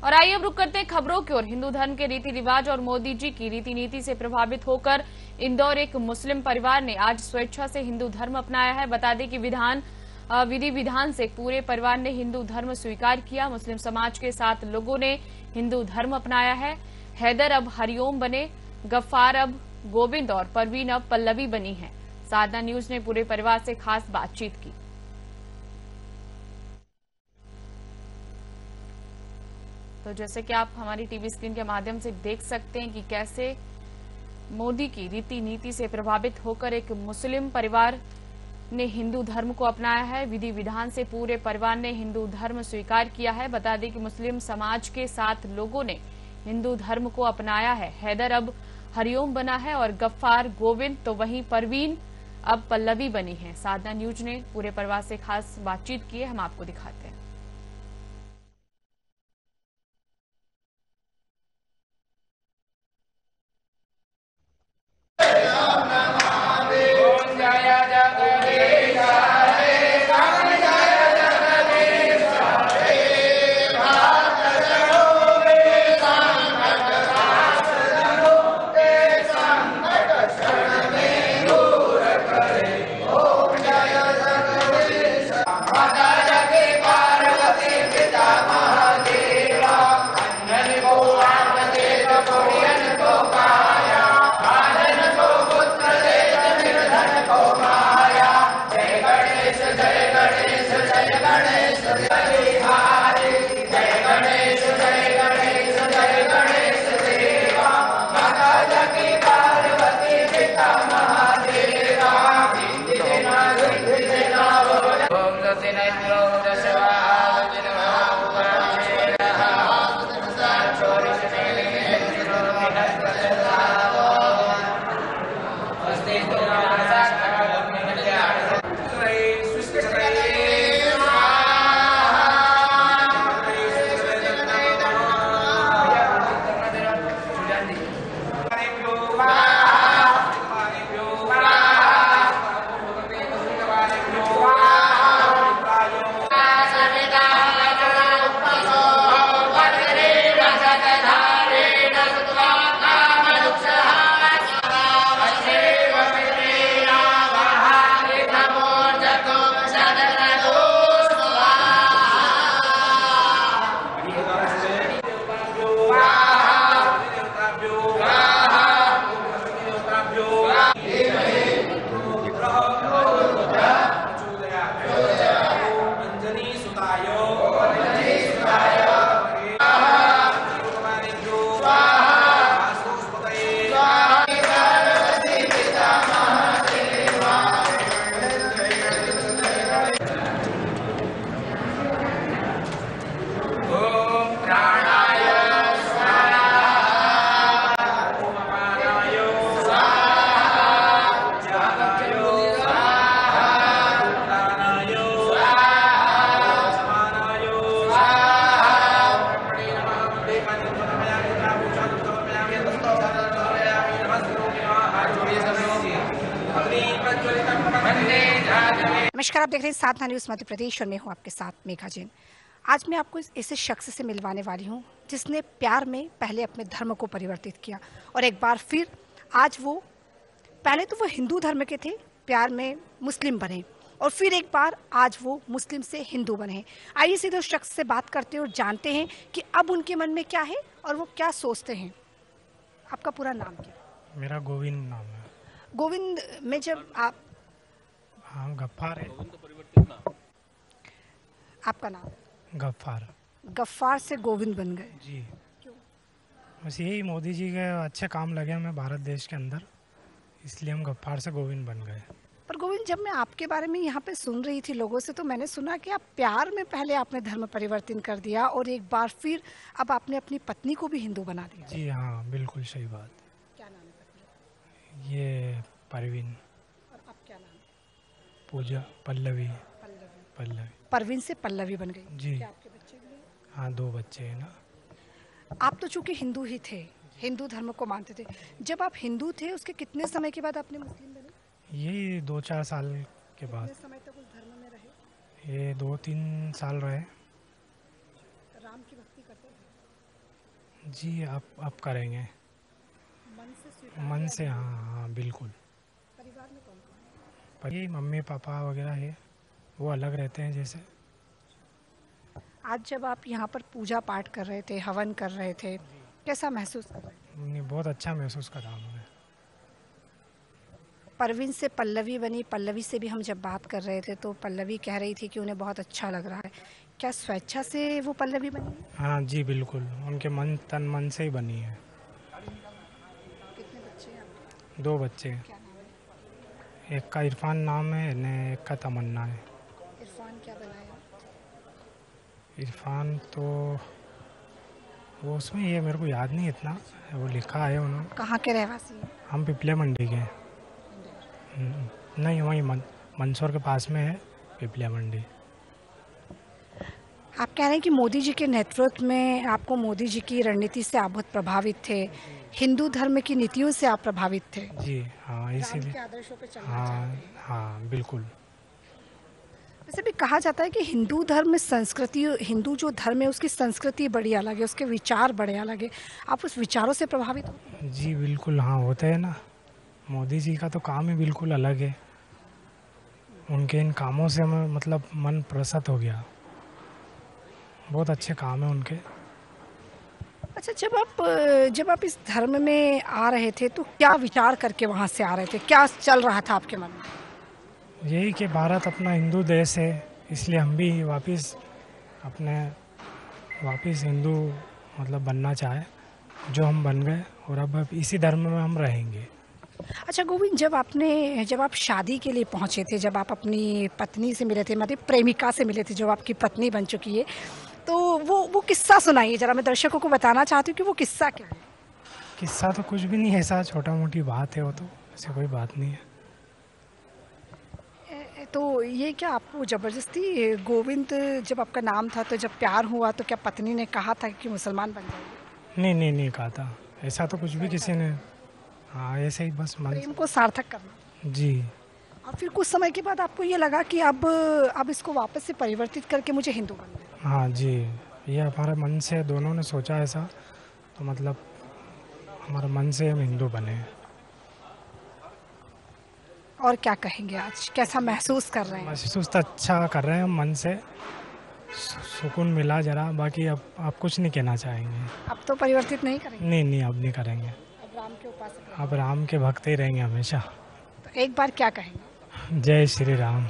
और आइए अब रुक करते हैं खबरों की ओर। हिंदू धर्म के रीति रिवाज और मोदी जी की रीति नीति से प्रभावित होकर इंदौर एक मुस्लिम परिवार ने आज स्वेच्छा से हिंदू धर्म अपनाया है। बता दें कि विधि विधान से पूरे परिवार ने हिंदू धर्म स्वीकार किया। मुस्लिम समाज के 7 लोगों ने हिंदू धर्म अपनाया है। हैदर अब हरिओम बने, गफ्फार अब गोविंद और परवीन अब पल्लवी बनी है। साधना न्यूज ने पूरे परिवार से खास बातचीत की। तो जैसे कि आप हमारी टीवी स्क्रीन के माध्यम से देख सकते हैं कि कैसे मोदी की रीति नीति से प्रभावित होकर एक मुस्लिम परिवार ने हिंदू धर्म को अपनाया है। विधि विधान से पूरे परिवार ने हिंदू धर्म स्वीकार किया है। बता दें कि मुस्लिम समाज के 7 लोगों ने हिंदू धर्म को अपनाया है। हैदर अब हरिओम बना है और गफ्फार गोविंद, तो वहीं परवीन अब पल्लवी बनी है। साधना न्यूज ने पूरे परिवार से खास बातचीत की है, हम आपको दिखाते हैं। नमस्कार, आप देख रहे हैं साधना न्यूज मध्य प्रदेश और मैं हूं आपके साथ मेघा जैन। आज मैं आपको ऐसे शख्स से मिलवाने वाली हूं जिसने प्यार में पहले अपने धर्म को परिवर्तित किया और एक बार फिर आज वो, पहले तो वो हिंदू धर्म के थे, प्यार में मुस्लिम बने और फिर एक बार आज वो मुस्लिम से हिंदू बने। आइए सीधे उस शख्स से बात करते हैं और जानते हैं कि अब उनके मन में क्या है और वो क्या सोचते हैं। आपका पूरा नाम क्या? मेरा गोविंद नाम है। गोविंद में जब आप, हाँ गफ्फार है। आपका नाम? गफ्फार। गफ्फार से गोविंद बन गए जी। क्यों? बस यही मोदी जी के अच्छे काम लगे हमें भारत देश के अंदर, इसलिए हम गफ्फार से गोविंद बन गए। पर गोविंद, जब मैं आपके बारे में यहाँ पे सुन रही थी लोगों से, तो मैंने सुना कि आप प्यार में पहले आपने धर्म परिवर्तन कर दिया और एक बार फिर अब आपने अपनी पत्नी को भी हिंदू बना दिया। जी हाँ, बिल्कुल सही बात। क्या नाम है पत्नी? ये परवीन। और आप क्या नाम है? पूजा। पल्लवी। पल्लवी। परवीन से पल्लवी बन गई। जी। क्या आपके बच्चे भी हैं? हाँ, 2 बच्चे हैं ना। आप तो चूंकि हिंदू ही थे, हिंदू धर्म को मानते थे, जब आप हिंदू थे उसके कितने समय के बाद आपने मुस्लिम बने? यही 2-4 साल के बाद। कितने समय तक उस धर्म में रहे? ये 2-3 साल रहे। राम की भक्ति करते थे? जी आप करेंगे मन से। हाँ हाँ बिल्कुल। परिवार में कौन कौन पर यही मम्मी पापा वगैरह है, वो अलग रहते हैं जैसे। है? आज जब आप यहाँ पर पूजा पाठ कर रहे थे, हवन कर रहे थे, कैसा महसूस कर रहे थे? नहीं, बहुत अच्छा महसूस कर रहा हूँ मैं। परवीन से पल्लवी बनी, पल्लवी से भी हम जब बात कर रहे थे तो पल्लवी कह रही थी कि उन्हें बहुत अच्छा लग रहा है। क्या स्वेच्छा से वो पल्लवी बनी? हाँ जी बिल्कुल, उनके मन तन मन से ही बनी है। कितने बच्चे हैं आपके? 2 बच्चे, क्या नाम है? एक का इरफान नाम है ने एक का तमन्ना है। इरफान क्या बनाया? इरफान तो वो उसमें ये मेरे को याद नहीं इतना, वो लिखा है उन्होंने। कहाँ के रहवासी हैं? हम पिपले मंडी के हैं। नहीं, वहीं मंदसौर के पास में है पिपले मंडी। आप कह रहे हैं कि मोदी जी के नेतृत्व में आपको मोदी जी की रणनीति से आप बहुत प्रभावित थे, हिंदू धर्म की नीतियों से आप प्रभावित थे, जी हाँ, राम इसीलिए। के आदर्शों पे चलना हाँ चाहते हैं। हाँ बिल्कुल। वैसे भी कहा जाता है कि हिंदू धर्म में संस्कृति, हिंदू जो धर्म है उसकी संस्कृति बड़ी अलग है, उसके विचार बड़े अलग है। आप उस विचारों से प्रभावित होते हैं? जी बिल्कुल, हाँ होते हैं ना। मोदी जी का तो काम ही बिल्कुल अलग है। उनके इन कामों से हमें मतलब मन प्रसन्न हो गया। बहुत अच्छे काम है उनके। अच्छा, जब आप इस धर्म में आ रहे थे तो क्या विचार करके वहाँ से आ रहे थे, क्या चल रहा था आपके मन में? यही कि भारत अपना हिंदू देश है, इसलिए हम भी वापस हिंदू मतलब बनना चाहे, जो हम बन गए, और अब इसी धर्म में हम रहेंगे। अच्छा गोविंद, जब आप शादी के लिए पहुँचे थे, जब आप अपनी पत्नी से मिले थे, मतलब प्रेमिका से मिले थे जो आपकी पत्नी बन चुकी है, तो वो किस्सा सुनाइए जरा। मैं दर्शकों को बताना चाहती हूँ कि वो किस्सा क्या है। किस्सा तो कुछ भी नहीं है, ऐसा छोटा मोटी बात है, वो तो ऐसी कोई बात नहीं है। तो ये क्या आपको ज़बरदस्ती, गोविंद जब आपका नाम था तो जब प्यार हुआ तो क्या पत्नी ने कहा था कि मुसलमान बन जाएंगे? नहीं कहा था, ऐसा तो कुछ भी किसी ने। हाँ, ऐसे ही बस मन। प्रेम को सार्थक करना। जी और फिर कुछ समय के बाद आपको ये लगा कि अब इसको वापस से परिवर्तित करके मुझे हिंदू बनना है। हाँ जी, ये हमारे मन से दोनों ने सोचा ऐसा, तो मतलब हमारे मन से हम हिंदू बने। और क्या कहेंगे, आज कैसा महसूस कर रहे हैं? महसूस तो अच्छा कर रहे हैं हम मन से, सुकून मिला जरा। बाकी अब कुछ नहीं कहना चाहेंगे। अब तो परिवर्तित नहीं करेंगे? नहीं अब नहीं करेंगे। अब राम के उपासक। अब राम के भक्त ही रहेंगे हमेशा। तो एक बार क्या कहेंगे? जय श्री राम।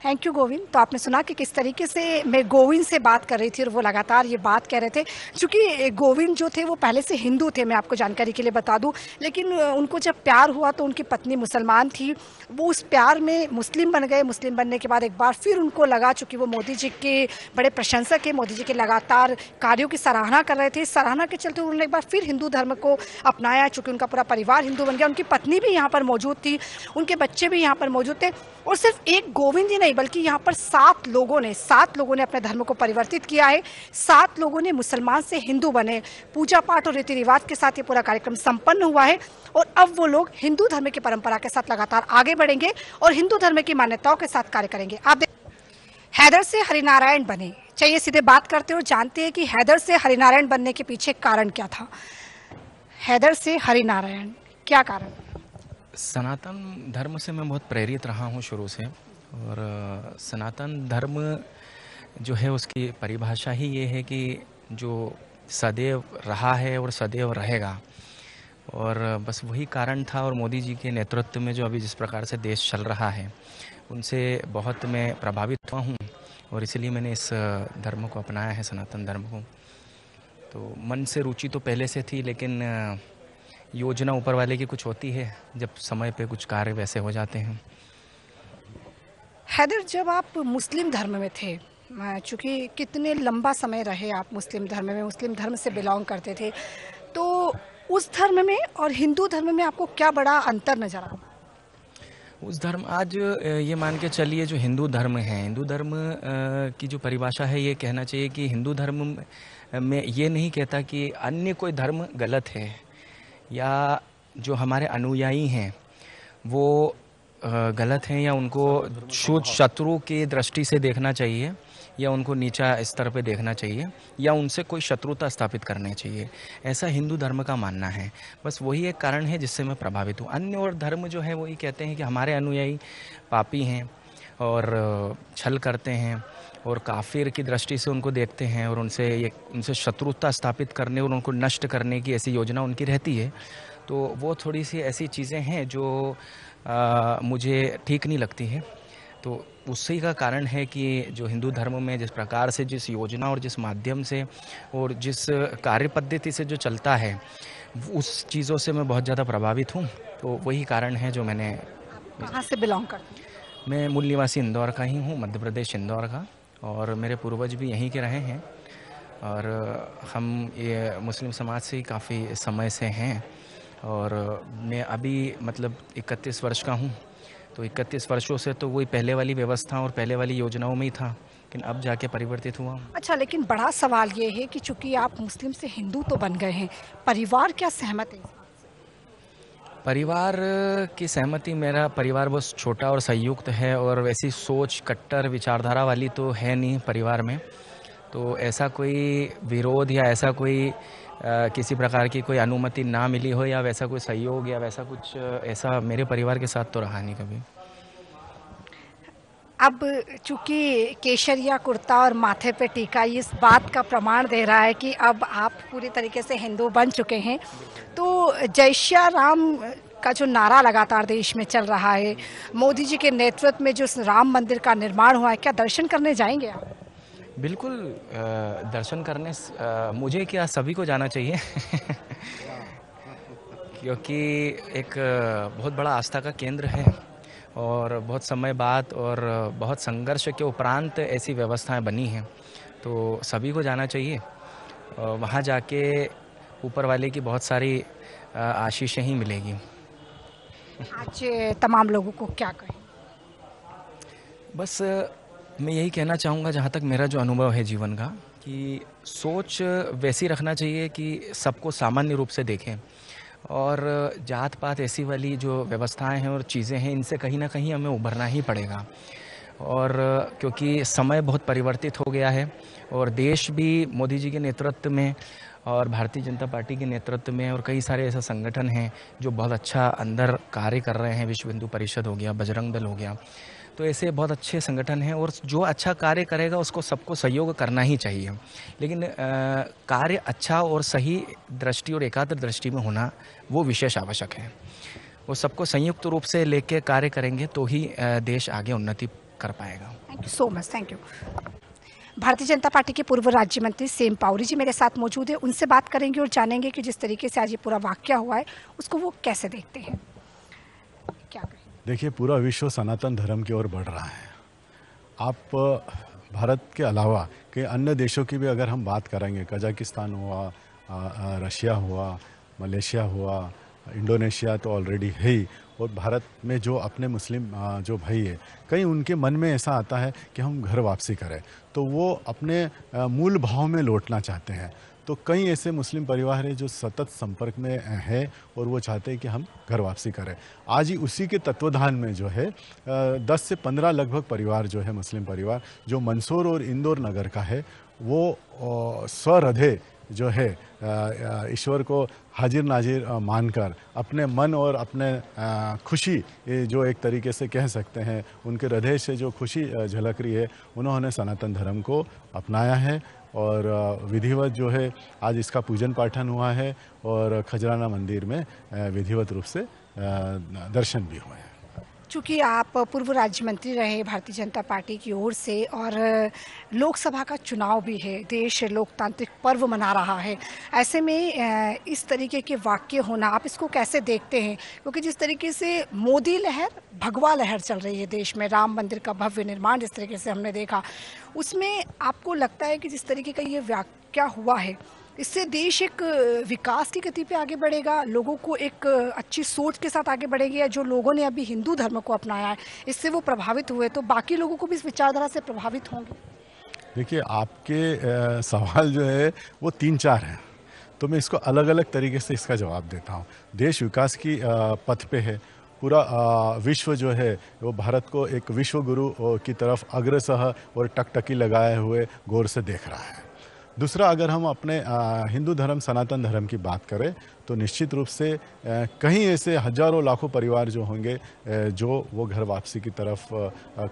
Thank you Govind. तो आपने सुना कि किस तरीके से मैं गोविंद से बात कर रही थी और वो लगातार ये बात कह रहे थे। चूँकि गोविंद जो थे वो पहले से हिंदू थे, मैं आपको जानकारी के लिए बता दूं, लेकिन उनको जब प्यार हुआ तो उनकी पत्नी मुसलमान थी, वो उस प्यार में मुस्लिम बन गए। मुस्लिम बनने के बाद एक बार फिर उनको लगा, चूँकि वो मोदी जी के बड़े प्रशंसक है, मोदी जी के लगातार कार्यों की सराहना कर रहे थे, इस सराहना के चलते उन्होंने एक बार फिर हिंदू धर्म को अपनाया। चूँकि उनका पूरा परिवार हिंदू बन गया, उनकी पत्नी भी यहाँ पर मौजूद थी, उनके बच्चे भी यहाँ पर मौजूद थे। और सिर्फ एक गोविंद ही नहीं बल्कि यहाँ पर 7 लोगों ने अपने धर्म को परिवर्तित किया है। 7 लोगों ने मुसलमान से हिंदू बने। पूजा पाठ और रीति रिवाज के साथ ये पूरा कार्यक्रम संपन्न हुआ है और अब वो लोग हिंदू धर्म की परंपरा के साथ लगातार आगे बढ़ेंगे और हिंदू धर्म की मान्यताओं के साथ कार्य करेंगे। आप हैदर से हरिनारायण बने, चलिए सीधे बात करते हो, जानते हैं कि हैदर से हरिनारायण बनने के पीछे कारण क्या था। हैदर से हरिनारायण, क्या कारण? सनातन धर्म से मैं बहुत प्रेरित रहा हूँ शुरू से, और सनातन धर्म जो है उसकी परिभाषा ही ये है कि जो सदैव रहा है और सदैव रहेगा, और बस वही कारण था। और मोदी जी के नेतृत्व में जो अभी जिस प्रकार से देश चल रहा है उनसे बहुत मैं प्रभावित हुआ हूँ, और इसलिए मैंने इस धर्म को अपनाया है, सनातन धर्म को। तो मन से रुचि तो पहले से थी, लेकिन योजना ऊपर वाले की कुछ होती है, जब समय पे कुछ कार्य वैसे हो जाते हैं। हैदर, जब आप मुस्लिम धर्म में थे, चूँकि कितने लंबा समय रहे आप मुस्लिम धर्म में, मुस्लिम धर्म से बिलोंग करते थे, तो उस धर्म में और हिंदू धर्म में आपको क्या बड़ा अंतर नजर आता? उस धर्म, आज ये मान के चलिए जो हिंदू धर्म है, हिंदू धर्म की जो परिभाषा है ये कहना चाहिए कि हिंदू धर्म में ये नहीं कहता कि अन्य कोई धर्म गलत है या जो हमारे अनुयायी हैं वो गलत हैं या उनको शत्रु की दृष्टि से देखना चाहिए। या उनको नीचा स्तर पे देखना चाहिए या उनसे कोई शत्रुता स्थापित करनी चाहिए, ऐसा हिंदू धर्म का मानना है। बस वही एक कारण है जिससे मैं प्रभावित हूँ। अन्य और धर्म जो है वही कहते हैं कि हमारे अनुयायी पापी हैं और छल करते हैं और काफिर की दृष्टि से उनको देखते हैं और उनसे शत्रुता स्थापित करने और उनको नष्ट करने की ऐसी योजना उनकी रहती है। तो वो थोड़ी सी ऐसी चीज़ें हैं जो मुझे ठीक नहीं लगती है। तो उसी का कारण है कि जो हिंदू धर्म में जिस प्रकार से, जिस योजना और जिस माध्यम से और जिस कार्य पद्धति से जो चलता है, उस चीज़ों से मैं बहुत ज़्यादा प्रभावित हूँ। तो वही कारण है जो मैंने। कहाँ से बिलोंग करते हैं? मैं मूल निवासी इंदौर का ही हूँ, मध्य प्रदेश इंदौर का, और मेरे पूर्वज भी यहीं के रहे हैं और हम ये मुस्लिम समाज से ही काफ़ी समय से हैं। और मैं अभी मतलब 31 वर्ष का हूँ, तो 31 वर्षों से तो वही पहले वाली व्यवस्था और पहले वाली योजनाओं में ही था, लेकिन अब जाके परिवर्तित हुआ। अच्छा, लेकिन बड़ा सवाल ये है कि चूंकि आप मुस्लिम से हिंदू तो बन गए हैं, परिवार क्या सहमत है इस बात से? परिवार की सहमति, मेरा परिवार बहुत छोटा और संयुक्त है और वैसी सोच कट्टर विचारधारा वाली तो है नहीं परिवार में। तो ऐसा कोई विरोध या ऐसा कोई किसी प्रकार की कोई अनुमति ना मिली हो या वैसा कोई सहयोग या वैसा कुछ ऐसा मेरे परिवार के साथ तो रहा नहीं कभी। अब चूंकि केशरिया कुर्ता और माथे पे टीका इस बात का प्रमाण दे रहा है कि अब आप पूरी तरीके से हिंदू बन चुके हैं, तो जय श्री राम का जो नारा लगातार देश में चल रहा है, मोदी जी के नेतृत्व में जो राम मंदिर का निर्माण हुआ है, क्या दर्शन करने जाएंगे आप? बिल्कुल, दर्शन करने मुझे क्या सभी को जाना चाहिए क्योंकि एक बहुत बड़ा आस्था का केंद्र है और बहुत समय बाद और बहुत संघर्ष के उपरांत ऐसी व्यवस्थाएं बनी हैं, तो सभी को जाना चाहिए। वहाँ जाके ऊपर वाले की बहुत सारी आशीषें ही मिलेगी। आज तमाम लोगों को क्या कहें? बस मैं यही कहना चाहूँगा, जहाँ तक मेरा जो अनुभव है जीवन का, कि सोच वैसी रखना चाहिए कि सबको सामान्य रूप से देखें और जात पात ऐसी वाली जो व्यवस्थाएं हैं और चीज़ें हैं, इनसे कहीं ना कहीं हमें उभरना ही पड़ेगा। और क्योंकि समय बहुत परिवर्तित हो गया है और देश भी मोदी जी के नेतृत्व में और भारतीय जनता पार्टी के नेतृत्व में और कई सारे ऐसे संगठन हैं जो बहुत अच्छा अंदर कार्य कर रहे हैं। विश्व हिंदू परिषद हो गया, बजरंग दल हो गया, तो ऐसे बहुत अच्छे संगठन हैं और जो अच्छा कार्य करेगा उसको सबको सहयोग करना ही चाहिए। लेकिन कार्य अच्छा और सही दृष्टि और एकाग्र दृष्टि में होना वो विशेष आवश्यक है। वो सबको संयुक्त रूप से लेके कार्य करेंगे तो ही देश आगे उन्नति कर पाएगा। Thank you so much, thank you. Bharatiya Janata party के पूर्व राज्य मंत्री सेम पावरी जी मेरे साथ मौजूद है, उनसे बात करेंगे और जानेंगे कि जिस तरीके से आज ये पूरा वाकया हुआ है उसको वो कैसे देखते हैं। क्या कहें? देखिए, पूरा विश्व सनातन धर्म की ओर बढ़ रहा है। आप भारत के अलावा के अन्य देशों की भी अगर हम बात करेंगे, कजाकिस्तान हुआ, रशिया हुआ, मलेशिया हुआ, इंडोनेशिया तो ऑलरेडी है ही, और भारत में जो अपने मुस्लिम जो भाई है, कहीं उनके मन में ऐसा आता है कि हम घर वापसी करें, तो वो अपने मूल भाव में लौटना चाहते हैं। तो कई ऐसे मुस्लिम परिवार हैं जो सतत संपर्क में है और वो चाहते हैं कि हम घर वापसी करें। आज ही उसी के तत्वाधान में जो है 10 से 15 लगभग परिवार जो है, मुस्लिम परिवार जो मंदसौर और इंदौर नगर का है, वो स्वहृदय जो है ईश्वर को हाजिर नाजिर मानकर अपने मन और अपने खुशी, जो एक तरीके से कह सकते हैं उनके हृदय से जो खुशी झलक रही है, उन्होंने सनातन धर्म को अपनाया है और विधिवत जो है आज इसका पूजन पाठन हुआ है और खजराना मंदिर में विधिवत रूप से दर्शन भी हुए हैं। चूँकि आप पूर्व राज्य मंत्री रहे भारतीय जनता पार्टी की ओर से और लोकसभा का चुनाव भी है, देश लोकतांत्रिक पर्व मना रहा है, ऐसे में इस तरीके के वाक्य होना आप इसको कैसे देखते हैं? क्योंकि जिस तरीके से मोदी लहर, भगवा लहर चल रही है देश में, राम मंदिर का भव्य निर्माण जिस तरीके से हमने देखा, उसमें आपको लगता है कि जिस तरीके का ये वाक्य हुआ है, इससे देश एक विकास की गति पे आगे बढ़ेगा, लोगों को एक अच्छी सोच के साथ आगे बढ़ेंगे, या जो लोगों ने अभी हिंदू धर्म को अपनाया है इससे वो प्रभावित हुए तो बाकी लोगों को भी इस विचारधारा से प्रभावित होंगे? देखिए, आपके सवाल जो है वो 3-4 हैं, तो मैं इसको अलग अलग तरीके से इसका जवाब देता हूँ। देश विकास की पथ पे है पूरा विश्व जो है वो भारत को एक विश्व गुरु की तरफ अग्रसर और टकटकी लगाए हुए गौर से देख रहा है। दूसरा, अगर हम अपने हिंदू धर्म सनातन धर्म की बात करें तो निश्चित रूप से कहीं ऐसे हजारों लाखों परिवार जो होंगे जो वो घर वापसी की तरफ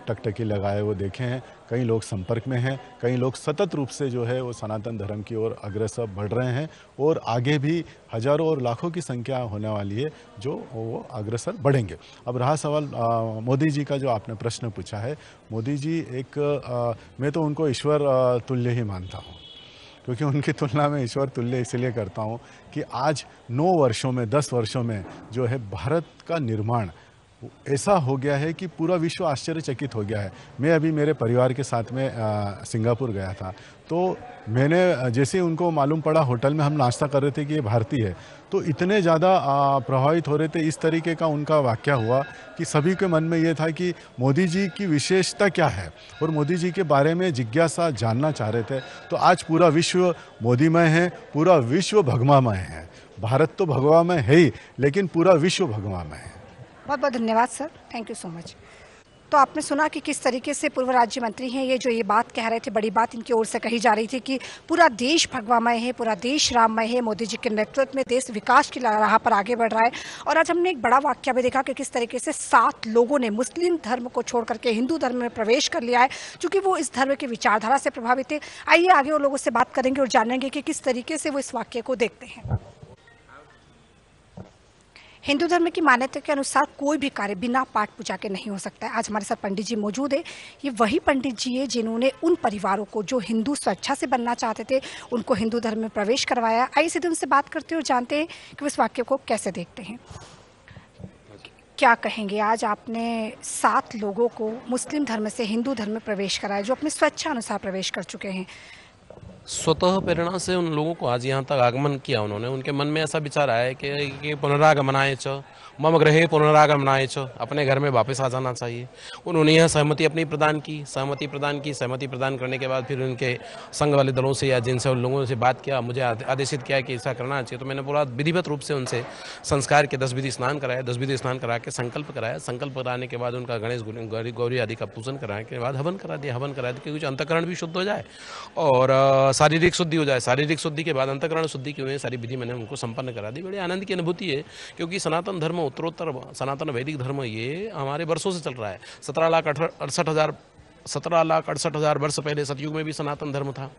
टकटकी लगाए वो देखे हैं। कई लोग संपर्क में हैं, कई लोग सतत रूप से जो है वो सनातन धर्म की ओर अग्रसर बढ़ रहे हैं और आगे भी हजारों और लाखों की संख्या होने वाली है जो वो अग्रसर बढ़ेंगे। अब रहा सवाल मोदी जी का, जो आपने प्रश्न पूछा है। मोदी जी मैं तो उनको ईश्वर तुल्य ही मानता हूँ, क्योंकि उनकी तुलना में ईश्वर तुल्य इसलिए करता हूँ कि आज 9 वर्षों में 10 वर्षों में जो है भारत का निर्माण ऐसा हो गया है कि पूरा विश्व आश्चर्यचकित हो गया है। मैं अभी मेरे परिवार के साथ में सिंगापुर गया था, तो मैंने जैसे उनको मालूम पड़ा, होटल में हम नाश्ता कर रहे थे कि ये भारतीय है, तो इतने ज़्यादा प्रभावित हो रहे थे। इस तरीके का उनका वाक़या हुआ कि सभी के मन में ये था कि मोदी जी की विशेषता क्या है और मोदी जी के बारे में जिज्ञासा जानना चाह रहे थे। तो आज पूरा विश्व मोदीमय है, पूरा विश्व भगवामय है। भारत तो भगवामय है ही, लेकिन पूरा विश्व भगवामय है। बहुत बहुत धन्यवाद sir, thank you so much. तो आपने सुना कि किस तरीके से पूर्व राज्य मंत्री हैं ये, जो ये बात कह रहे थे, बड़ी बात इनकी ओर से कही जा रही थी कि पूरा देश भगवामय है, पूरा देश राममय है, मोदी जी के नेतृत्व में देश विकास की राह पर आगे बढ़ रहा है। और आज हमने एक बड़ा वाक्य भी देखा कि किस तरीके से 7 लोगों ने मुस्लिम धर्म को छोड़ करके हिंदू धर्म में प्रवेश कर लिया है, क्योंकि वो इस धर्म की विचारधारा से प्रभावित थे। आइए आगे वो लोगों से बात करेंगे और जानेंगे कि किस तरीके से वो इस वाक्य को देखते हैं। हिंदू धर्म की मान्यता के अनुसार कोई भी कार्य बिना पाठ पूजा के नहीं हो सकता है। आज हमारे साथ पंडित जी मौजूद है। ये वही पंडित जी है जिन्होंने उन परिवारों को जो हिंदू स्वेच्छा से बनना चाहते थे, उनको हिंदू धर्म में प्रवेश करवाया। आइए सीधे उनसे बात करते हैं और जानते हैं कि वो इस वाक्य को कैसे देखते हैं। क्या कहेंगे, आज आपने 7 लोगों को मुस्लिम धर्म से हिंदू धर्म में प्रवेश कराया, जो अपनी स्वेच्छा अनुसार प्रवेश कर चुके हैं। स्वतः प्रेरणा से उन लोगों को आज यहाँ तक आगमन किया उन्होंने। उनके मन में ऐसा विचार आया कि पुनरागमनाय च मम गृहे पुनरागमनाय च, अपने घर में वापस आ जाना चाहिए। उन्होंने यह सहमति अपनी प्रदान की। सहमति प्रदान करने के बाद फिर उनके संघ वाले दलों से या जिनसे उन लोगों से बात किया, मुझे आदेशित किया कि ऐसा करना चाहिए। तो मैंने पूरा विधिवत रूप से उनसे संस्कार के 10 विधि स्नान कराया। 10 विधि स्नान करा के संकल्प कराया। संकल्प कराने के बाद उनका गणेश गौरी आदि का पूजन कराने के बाद हवन करा दिया। हवन करा दिया कि अंतःकरण भी शुद्ध हो जाए और शारीरिक शुद्धि हो जाए। शारीरिक शुद्धि के बाद अंतःकरण शुद्धि की हुई सारी विधि मैंने उनको संपन्न करा दी। बड़े आनंद की अनुभूति है, क्योंकि सनातन धर्म, उत्तरोत्तर सनातन वैदिक धर्म ये हमारे वर्षों से चल रहा है। 17,68,000 वर्ष पहले सतयुग में भी सनातन धर्म था,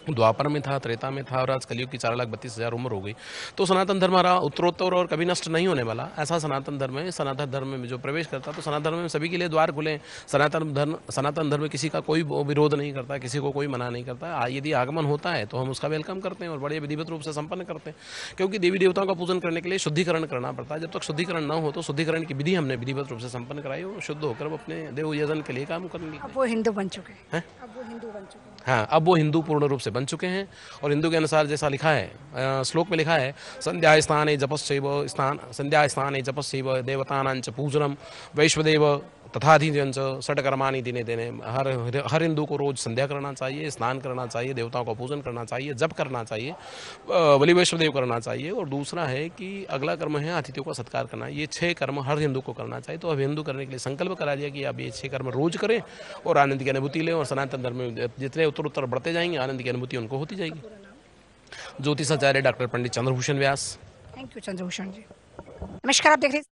द्वापर में था, त्रेता में था, और आज कलयुग की 4,32,000 उम्र हो गई। तो सनातन धर्म हमारा उत्तरोत्तर और कभी नष्ट नहीं होने वाला, ऐसा सनातन धर्म है। सनातन धर्म में जो प्रवेश करता, तो सनातन धर्म में सभी के लिए द्वार खुले। सनातन धर्म किसी का कोई विरोध नहीं करता, किसी को कोई मना नहीं करता। यदि आगमन होता है तो हम उसका वेलकम करते हैं और बड़े विधिवत रूप से संपन्न करते हैं, क्योंकि देवी देवताओं का पूजन करने के लिए शुद्धिकरण करना पड़ता है। जब तक शुद्धिकरण न हो तो शुद्धिकरण की विधि हमने विधिवत रूप से संपन्न कराई और शुद्ध होकर वो अपने देव यजन के लिए काम करेंगे। अब वो हिंदू बन चुके हैं। हाँ, अब वो हिंदू पूर्ण रूप से बन चुके हैं। और हिंदू के अनुसार जैसा लिखा है, श्लोक में लिखा है, संध्या स्थाने जपस्यैव देवतानांच पूजनम वैश्वदेव तथाधिजंच षटकर्माणि दिने दिने। हर हिंदू को रोज संध्या करना चाहिए, स्नान करना चाहिए, देवताओं का पूजन करना चाहिए, जप करना चाहिए, बलि वैश्वदेव करना चाहिए। और दूसरा है कि अगला कर्म है अतिथियों का सत्कार करना। ये 6 कर्म हर हिंदू को करना चाहिए। तो अब हिंदू करने के लिए संकल्प करा दिया कि आप ये 6 कर्म रोज करें और आनंद की अनुभूति लें। और सनातन धर्म में जितने उत्तर बढ़ते जाएंगे, आनंद की अनुभूति उनको होती जाएगी। ज्योतिषाचार्य doctor Pandit Chandrabhushan Vyas. Thank you Chandrabhushan ji. नमस्कार, आप देख रहे हैं